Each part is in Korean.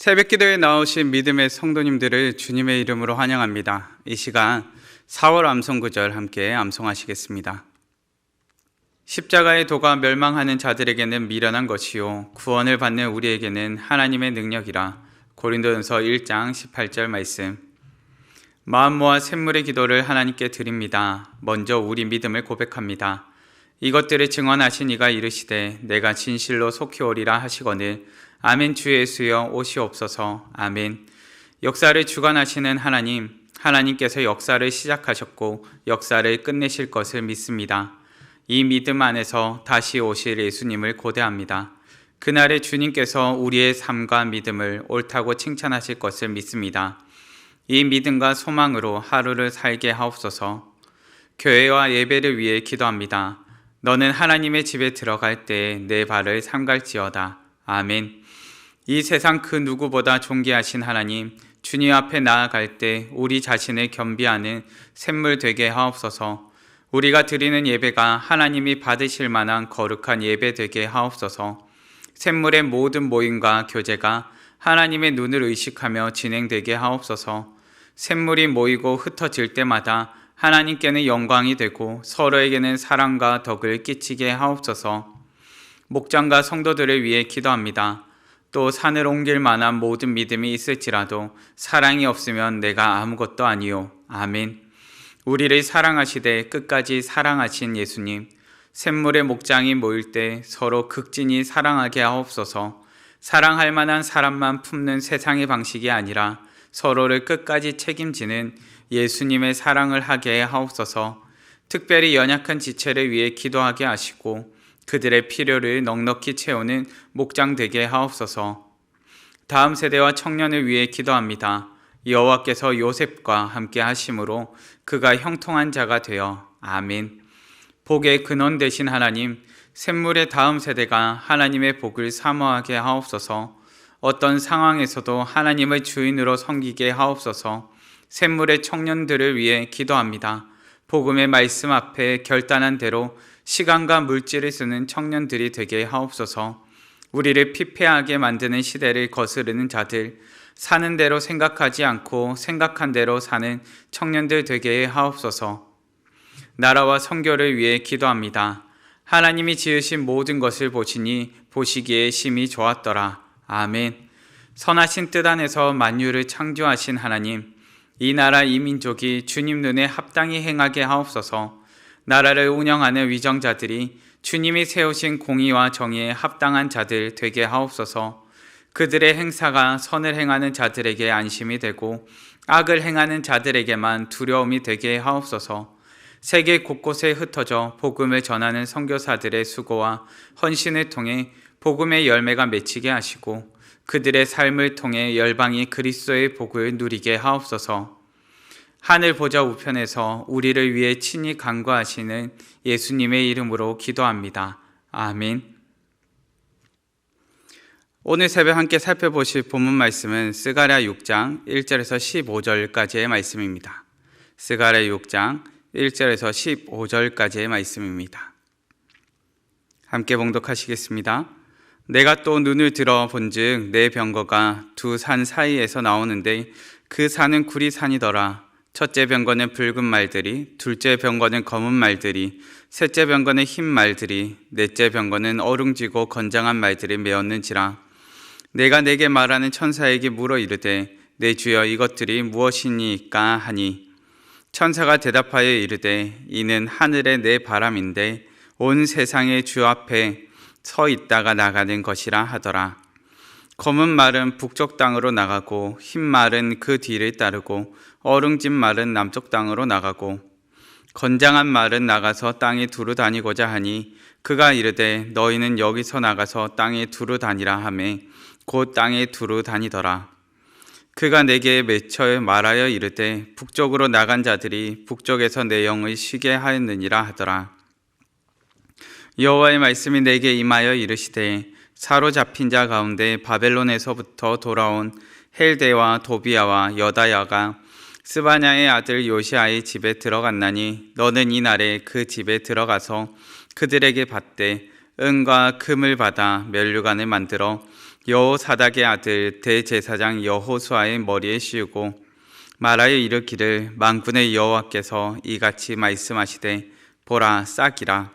새벽기도에 나오신 믿음의 성도님들을 주님의 이름으로 환영합니다. 이 시간 4월 암송구절 함께 암송하시겠습니다. 십자가의 도가 멸망하는 자들에게는 미련한 것이요 구원을 받는 우리에게는 하나님의 능력이라. 고린도전서 1장 18절 말씀. 마음 모아 샘물의 기도를 하나님께 드립니다. 먼저 우리 믿음을 고백합니다. 이것들을 증언하신 이가 이르시되 내가 진실로 속히 오리라 하시거늘 아멘. 주 예수여 오시옵소서. 아멘. 역사를 주관하시는 하나님께서 역사를 시작하셨고 역사를 끝내실 것을 믿습니다. 이 믿음 안에서 다시 오실 예수님을 고대합니다. 그날에 주님께서 우리의 삶과 믿음을 옳다고 칭찬하실 것을 믿습니다. 이 믿음과 소망으로 하루를 살게 하옵소서. 교회와 예배를 위해 기도합니다. 너는 하나님의 집에 들어갈 때에 내 발을 삼갈지어다. 아멘. 이 세상 그 누구보다 존귀하신 하나님, 주님 앞에 나아갈 때 우리 자신을 겸비하는 샘물 되게 하옵소서. 우리가 드리는 예배가 하나님이 받으실 만한 거룩한 예배 되게 하옵소서. 샘물의 모든 모임과 교제가 하나님의 눈을 의식하며 진행되게 하옵소서. 샘물이 모이고 흩어질 때마다 하나님께는 영광이 되고 서로에게는 사랑과 덕을 끼치게 하옵소서. 목장과 성도들을 위해 기도합니다. 또 산을 옮길 만한 모든 믿음이 있을지라도 사랑이 없으면 내가 아무것도 아니요. 아멘. 우리를 사랑하시되 끝까지 사랑하신 예수님, 샘물의 목장이 모일 때 서로 극진히 사랑하게 하옵소서. 사랑할 만한 사람만 품는 세상의 방식이 아니라 서로를 끝까지 책임지는 예수님의 사랑을 하게 하옵소서. 특별히 연약한 지체를 위해 기도하게 하시고 그들의 필요를 넉넉히 채우는 목장 되게 하옵소서. 다음 세대와 청년을 위해 기도합니다. 여호와께서 요셉과 함께 하심으로 그가 형통한 자가 되어 아멘. 복의 근원 되신 하나님, 샘물의 다음 세대가 하나님의 복을 사모하게 하옵소서. 어떤 상황에서도 하나님을 주인으로 섬기게 하옵소서. 샘물의 청년들을 위해 기도합니다. 복음의 말씀 앞에 결단한 대로 시간과 물질을 쓰는 청년들이 되게 하옵소서. 우리를 피폐하게 만드는 시대를 거스르는 자들, 사는 대로 생각하지 않고 생각한 대로 사는 청년들 되게 하옵소서. 나라와 선교를 위해 기도합니다. 하나님이 지으신 모든 것을 보시니 보시기에 심히 좋았더라. 아멘. 선하신 뜻 안에서 만유를 창조하신 하나님, 이 나라 이 민족이 주님 눈에 합당히 행하게 하옵소서. 나라를 운영하는 위정자들이 주님이 세우신 공의와 정의에 합당한 자들 되게 하옵소서. 그들의 행사가 선을 행하는 자들에게 안심이 되고 악을 행하는 자들에게만 두려움이 되게 하옵소서. 세계 곳곳에 흩어져 복음을 전하는 선교사들의 수고와 헌신을 통해 복음의 열매가 맺히게 하시고 그들의 삶을 통해 열방이 그리스도의 복을 누리게 하옵소서. 하늘 보좌 우편에서 우리를 위해 친히 간구하시는 예수님의 이름으로 기도합니다. 아멘. 오늘 새벽 함께 살펴보실 본문 말씀은 스가랴 6장 1절에서 15절까지의 말씀입니다. 스가랴 6장 1절에서 15절까지의 말씀입니다. 함께 봉독하시겠습니다. 내가 또 눈을 들어 본즉 내 병거가 두 산 사이에서 나오는데 그 산은 구리산이더라. 첫째 병거는 붉은 말들이, 둘째 병거는 검은 말들이, 셋째 병거는 흰 말들이, 넷째 병거는 어룽지고 건장한 말들이 메었는지라. 내가 내게 말하는 천사에게 물어 이르되 내 주여 이것들이 무엇이니까 하니 천사가 대답하여 이르되 이는 하늘의 내 바람인데 온 세상의 주 앞에 서 있다가 나가는 것이라 하더라. 검은 말은 북쪽 땅으로 나가고 흰 말은 그 뒤를 따르고 어룽진 말은 남쪽 땅으로 나가고 건장한 말은 나가서 땅에 두루 다니고자 하니 그가 이르되 너희는 여기서 나가서 땅에 두루 다니라 하매 곧 땅에 두루 다니더라. 그가 내게 맺혀 말하여 이르되 북쪽으로 나간 자들이 북쪽에서 내 영을 쉬게 하였느니라 하더라. 여호와의 말씀이 내게 임하여 이르시되 사로잡힌 자 가운데 바벨론에서부터 돌아온 헬데와 도비아와 여다야가 스바냐의 아들 요시아의 집에 들어갔나니 너는 이날에 그 집에 들어가서 그들에게 받되 은과 금을 받아 면류관을 만들어 여호사닥의 아들 대제사장 여호수아의 머리에 씌우고 말하여 이르기를 만군의 여호와께서 이같이 말씀하시되 보라 싹이라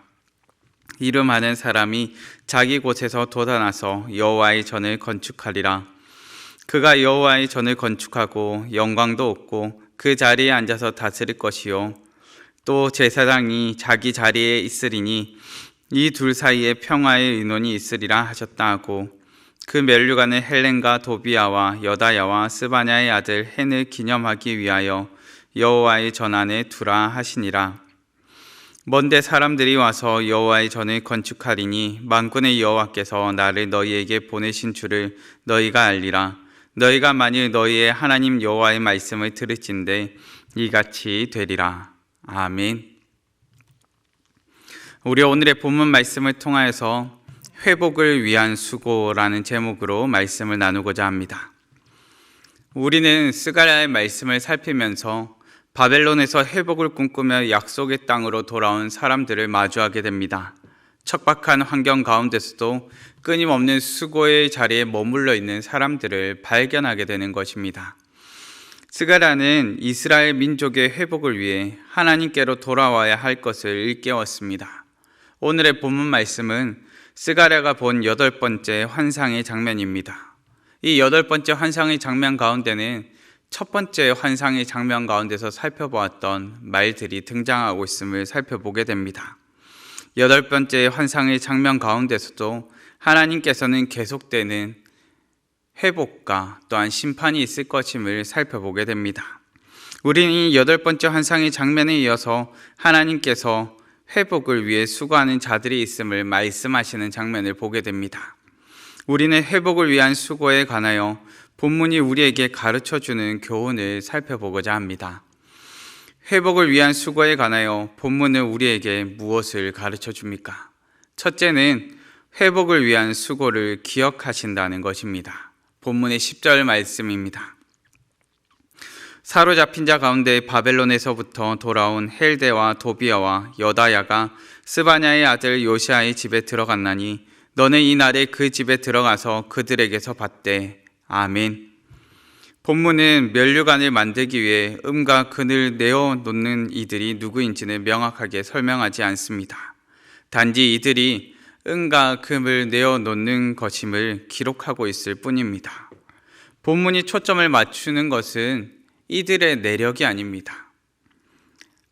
이름하는 사람이 자기 곳에서 돋아나서 여호와의 전을 건축하리라. 그가 여호와의 전을 건축하고 영광도 얻고 그 자리에 앉아서 다스릴 것이요 또 제사장이 자기 자리에 있으리니 이 둘 사이에 평화의 의논이 있으리라 하셨다 하고 그 면류관을 헬렌과 도비야와 여다야와 스바냐의 아들 헨을 기념하기 위하여 여호와의 전 안에 두라 하시니라. 먼데 사람들이 와서 여호와의 전을 건축하리니 만군의 여호와께서 나를 너희에게 보내신 줄을 너희가 알리라. 너희가 만일 너희의 하나님 여호와의 말씀을 들을진대 이같이 되리라. 아멘. 우리 오늘의 본문 말씀을 통하여서 회복을 위한 수고라는 제목으로 말씀을 나누고자 합니다. 우리는 스가랴의 말씀을 살피면서 바벨론에서 회복을 꿈꾸며 약속의 땅으로 돌아온 사람들을 마주하게 됩니다. 척박한 환경 가운데서도 끊임없는 수고의 자리에 머물러 있는 사람들을 발견하게 되는 것입니다. 스가랴는 이스라엘 민족의 회복을 위해 하나님께로 돌아와야 할 것을 일깨웠습니다. 오늘의 본문 말씀은 스가랴가 본 8번째 환상의 장면입니다. 이 8번째 환상의 장면 가운데는 첫 번째 환상의 장면 가운데서 살펴보았던 말들이 등장하고 있음을 살펴보게 됩니다. 8번째 환상의 장면 가운데서도 하나님께서는 계속되는 회복과 또한 심판이 있을 것임을 살펴보게 됩니다. 우리는 이 8번째 환상의 장면에 이어서 하나님께서 회복을 위해 수고하는 자들이 있음을 말씀하시는 장면을 보게 됩니다. 우리는 회복을 위한 수고에 관하여 본문이 우리에게 가르쳐주는 교훈을 살펴보고자 합니다. 회복을 위한 수고에 관하여 본문은 우리에게 무엇을 가르쳐 줍니까? 첫째는 회복을 위한 수고를 기억하신다는 것입니다. 본문의 10절 말씀입니다. 사로잡힌 자 가운데 바벨론에서부터 돌아온 헬데와 도비야와 여다야가 스바냐의 아들 요시아의 집에 들어갔나니 너는 이 날에 그 집에 들어가서 그들에게서 받되. 아멘. 본문은 면류관을 만들기 위해 음과 금을 내어놓는 이들이 누구인지는 명확하게 설명하지 않습니다. 단지 이들이 은과 금을 내어놓는 것임을 기록하고 있을 뿐입니다. 본문이 초점을 맞추는 것은 이들의 내력이 아닙니다.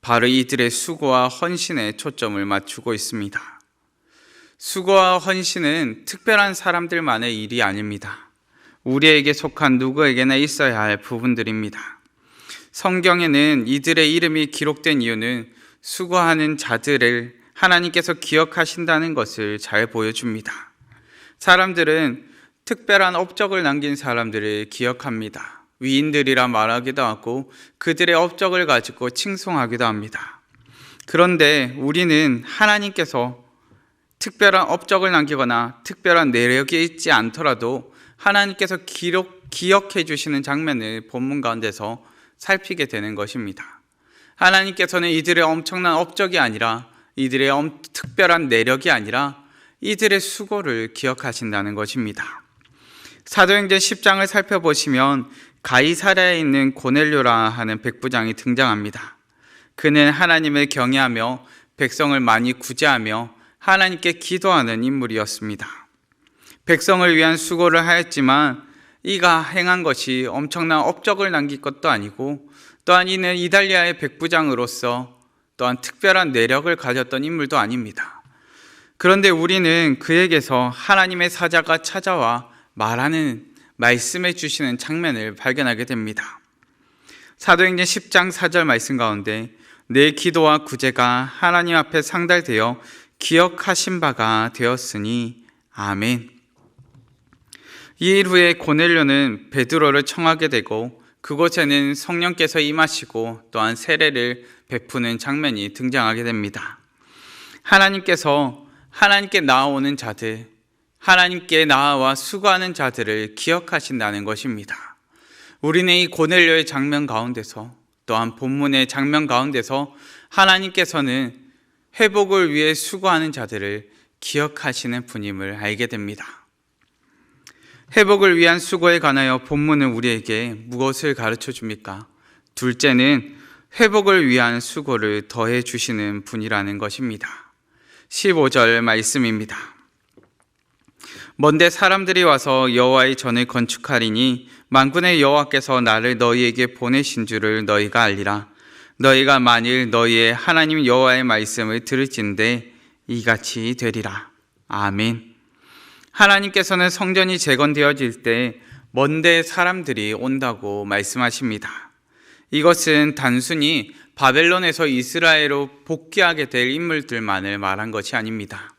바로 이들의 수고와 헌신에 초점을 맞추고 있습니다. 수고와 헌신은 특별한 사람들만의 일이 아닙니다. 우리에게 속한 누구에게나 있어야 할 부분들입니다. 성경에는 이들의 이름이 기록된 이유는 수고하는 자들을 하나님께서 기억하신다는 것을 잘 보여줍니다. 사람들은 특별한 업적을 남긴 사람들을 기억합니다. 위인들이라 말하기도 하고 그들의 업적을 가지고 칭송하기도 합니다. 그런데 우리는 하나님께서 특별한 업적을 남기거나 특별한 내력이 있지 않더라도 하나님께서 기억해 주시는 장면을 본문 가운데서 살피게 되는 것입니다. 하나님께서는 이들의 엄청난 업적이 아니라 이들의 특별한 내력이 아니라 이들의 수고를 기억하신다는 것입니다. 사도행전 10장을 살펴보시면 가이사랴에 있는 고넬료라 하는 백부장이 등장합니다. 그는 하나님을 경외하며 백성을 많이 구제하며 하나님께 기도하는 인물이었습니다. 백성을 위한 수고를 하였지만 이가 행한 것이 엄청난 업적을 남길 것도 아니고 또한 이는 이달리아의 백부장으로서 또한 특별한 내력을 가졌던 인물도 아닙니다. 그런데 우리는 그에게서 하나님의 사자가 찾아와 말씀해 주시는 장면을 발견하게 됩니다. 사도행전 10장 4절 말씀 가운데 내 기도와 구제가 하나님 앞에 상달되어 기억하신 바가 되었으니 아멘. 이 일 후에 고넬료는 베드로를 청하게 되고 그곳에는 성령께서 임하시고 또한 세례를 베푸는 장면이 등장하게 됩니다. 하나님께서 하나님께 나아오는 자들, 하나님께 나아와 수고하는 자들을 기억하신다는 것입니다. 우리는 이 고넬료의 장면 가운데서 또한 본문의 장면 가운데서 하나님께서는 회복을 위해 수고하는 자들을 기억하시는 분임을 알게 됩니다. 회복을 위한 수고에 관하여 본문은 우리에게 무엇을 가르쳐 줍니까? 둘째는 회복을 위한 수고를 더해 주시는 분이라는 것입니다. 15절 말씀입니다. 먼데 사람들이 와서 여호와의 전을 건축하리니 만군의 여호와께서 나를 너희에게 보내신 줄을 너희가 알리라. 너희가 만일 너희의 하나님 여호와의 말씀을 들을진대 이같이 되리라. 아멘. 하나님께서는 성전이 재건되어질 때 먼데 사람들이 온다고 말씀하십니다. 이것은 단순히 바벨론에서 이스라엘로 복귀하게 될 인물들만을 말한 것이 아닙니다.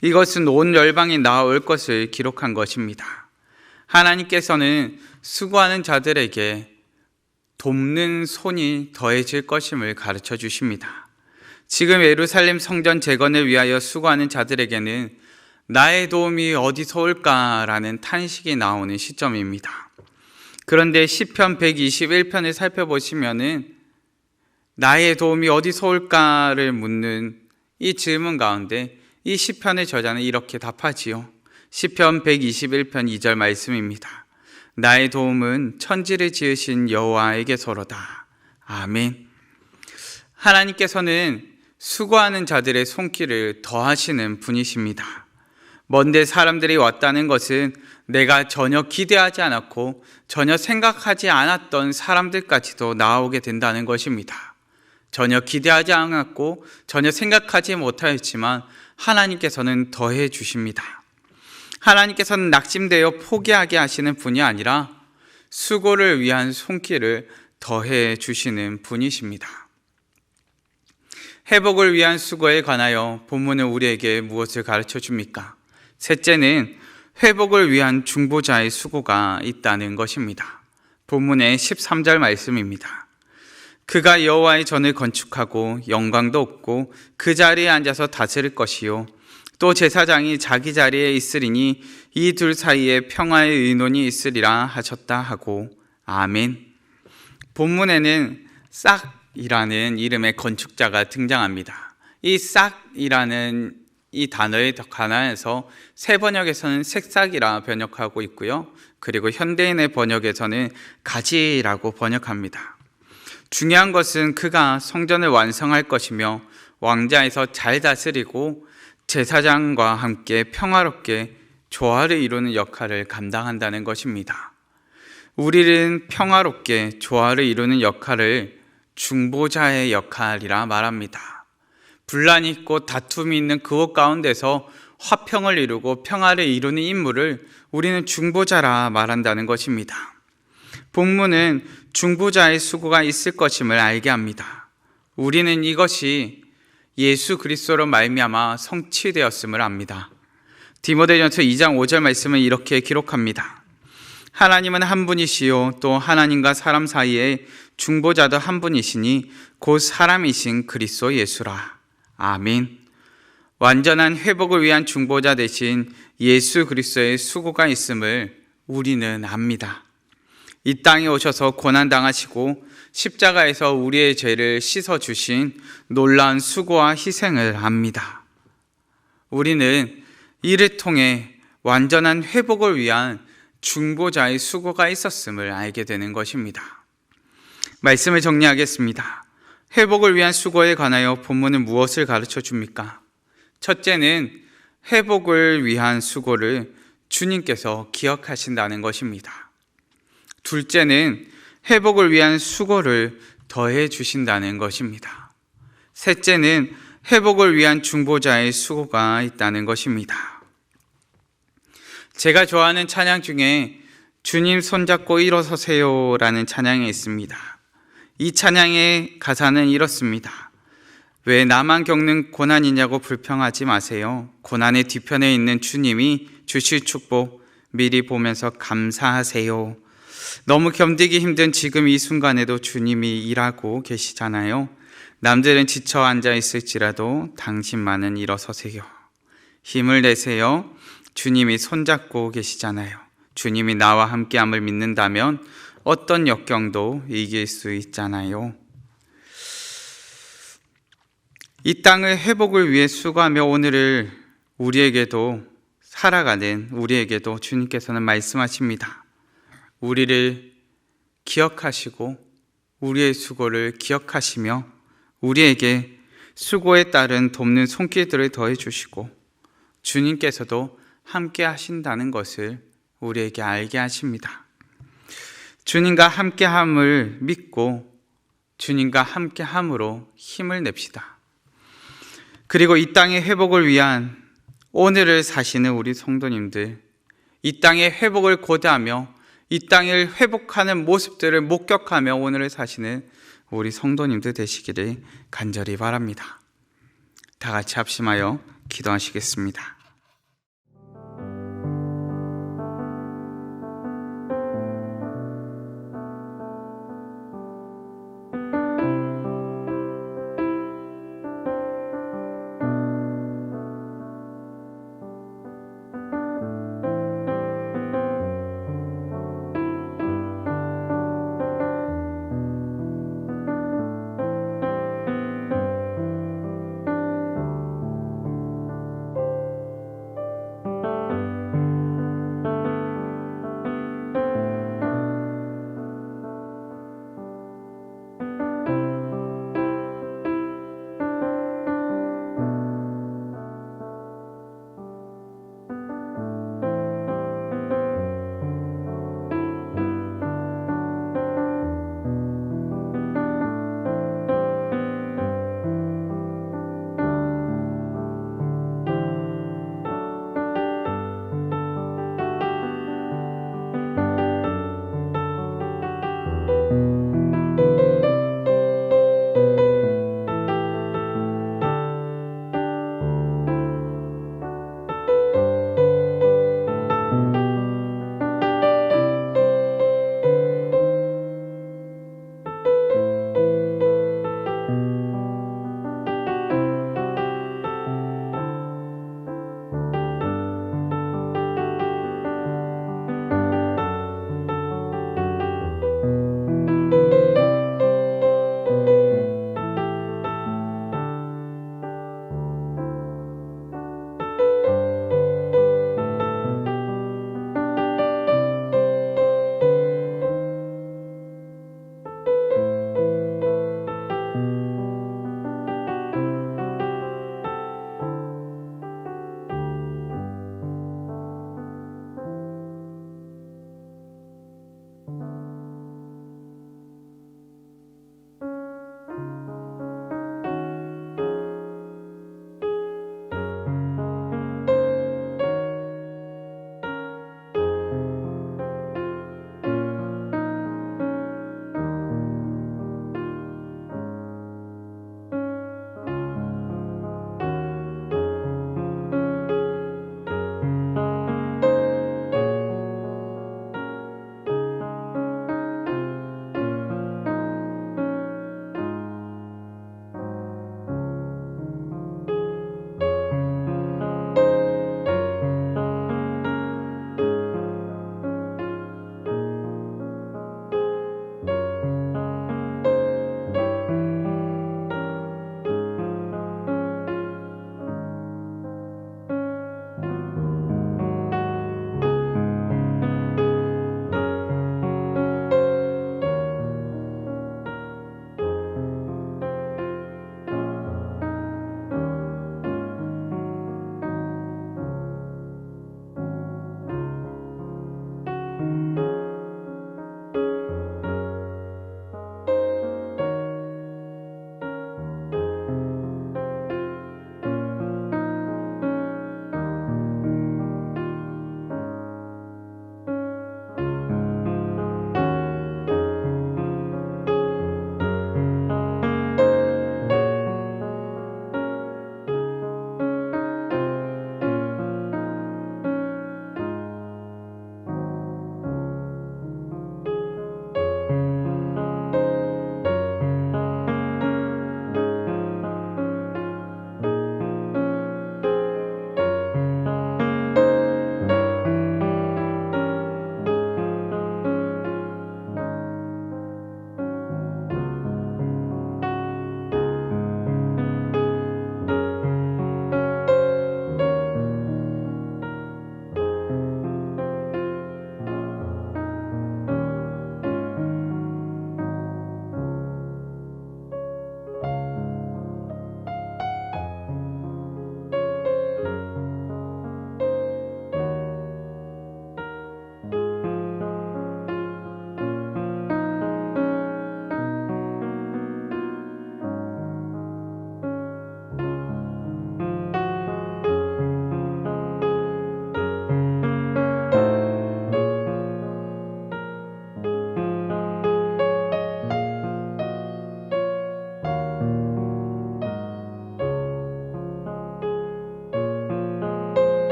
이것은 온 열방이 나올 것을 기록한 것입니다. 하나님께서는 수고하는 자들에게 돕는 손이 더해질 것임을 가르쳐 주십니다. 지금 예루살렘 성전 재건을 위하여 수고하는 자들에게는 나의 도움이 어디서 올까라는 탄식이 나오는 시점입니다. 그런데 시편 121편을 살펴보시면은 나의 도움이 어디서 올까를 묻는 이 질문 가운데 이 시편의 저자는 이렇게 답하지요. 시편 121편 2절 말씀입니다. 나의 도움은 천지를 지으신 여호와에게서로다. 아멘. 하나님께서는 수고하는 자들의 손길을 더하시는 분이십니다. 먼데 사람들이 왔다는 것은 내가 전혀 기대하지 않았고 전혀 생각하지 않았던 사람들까지도 나오게 된다는 것입니다. 전혀 기대하지 않았고 전혀 생각하지 못하였지만 하나님께서는 더해 주십니다. 하나님께서는 낙심되어 포기하게 하시는 분이 아니라 수고를 위한 손길을 더해 주시는 분이십니다. 회복을 위한 수고에 관하여 본문은 우리에게 무엇을 가르쳐 줍니까? 셋째는 회복을 위한 중보자의 수고가 있다는 것입니다. 본문의 13절 말씀입니다. 그가 여호와의 전을 건축하고 영광도 얻고 그 자리에 앉아서 다스릴 것이요 또 제사장이 자기 자리에 있으리니 이 둘 사이에 평화의 의논이 있으리라 하셨다 하고 아멘. 본문에는 싹이라는 이름의 건축자가 등장합니다. 이 싹이라는 이 단어에 관하여서 새 번역에서는 새싹이라 번역하고 있고요. 그리고 현대인의 번역에서는 가지라고 번역합니다. 중요한 것은 그가 성전을 완성할 것이며 왕자에서 잘 다스리고 제사장과 함께 평화롭게 조화를 이루는 역할을 감당한다는 것입니다. 우리는 평화롭게 조화를 이루는 역할을 중보자의 역할이라 말합니다. 분란이 있고 다툼이 있는 그곳 가운데서 화평을 이루고 평화를 이루는 임무를 우리는 중보자라 말한다는 것입니다. 본문은 중보자의 수고가 있을 것임을 알게 합니다. 우리는 이것이 예수 그리스도로 말미암아 성취되었음을 압니다. 디모데전서 2장 5절 말씀은 이렇게 기록합니다. 하나님은 한 분이시요 또 하나님과 사람 사이에 중보자도 한 분이시니 곧 사람이신 그리스도 예수라. 아멘. 완전한 회복을 위한 중보자 대신 예수 그리스도의 수고가 있음을 우리는 압니다. 이 땅에 오셔서 고난당하시고 십자가에서 우리의 죄를 씻어주신 놀라운 수고와 희생을 압니다. 우리는 이를 통해 완전한 회복을 위한 중보자의 수고가 있었음을 알게 되는 것입니다. 말씀을 정리하겠습니다. 회복을 위한 수고에 관하여 본문은 무엇을 가르쳐 줍니까? 첫째는 회복을 위한 수고를 주님께서 기억하신다는 것입니다. 둘째는 회복을 위한 수고를 더해 주신다는 것입니다. 셋째는 회복을 위한 중보자의 수고가 있다는 것입니다. 제가 좋아하는 찬양 중에 주님 손잡고 일어서세요 라는 찬양이 있습니다. 이 찬양의 가사는 이렇습니다. 왜 나만 겪는 고난이냐고 불평하지 마세요. 고난의 뒤편에 있는 주님이 주실 축복 미리 보면서 감사하세요. 너무 견디기 힘든 지금 이 순간에도 주님이 일하고 계시잖아요. 남들은 지쳐 앉아 있을지라도 당신만은 일어서세요. 힘을 내세요. 주님이 손잡고 계시잖아요. 주님이 나와 함께함을 믿는다면 어떤 역경도 이길 수 있잖아요. 이 땅의 회복을 위해 수고하며 오늘을 우리에게도 살아가는 우리에게도 주님께서는 말씀하십니다. 우리를 기억하시고 우리의 수고를 기억하시며 우리에게 수고에 따른 돕는 손길들을 더해 주시고 주님께서도 함께 하신다는 것을 우리에게 알게 하십니다. 주님과 함께함을 믿고 주님과 함께함으로 힘을 냅시다. 그리고 이 땅의 회복을 위한 오늘을 사시는 우리 성도님들, 이 땅의 회복을 고대하며 이 땅을 회복하는 모습들을 목격하며 오늘을 사시는 우리 성도님들 되시기를 간절히 바랍니다. 다 같이 합심하여 기도하시겠습니다.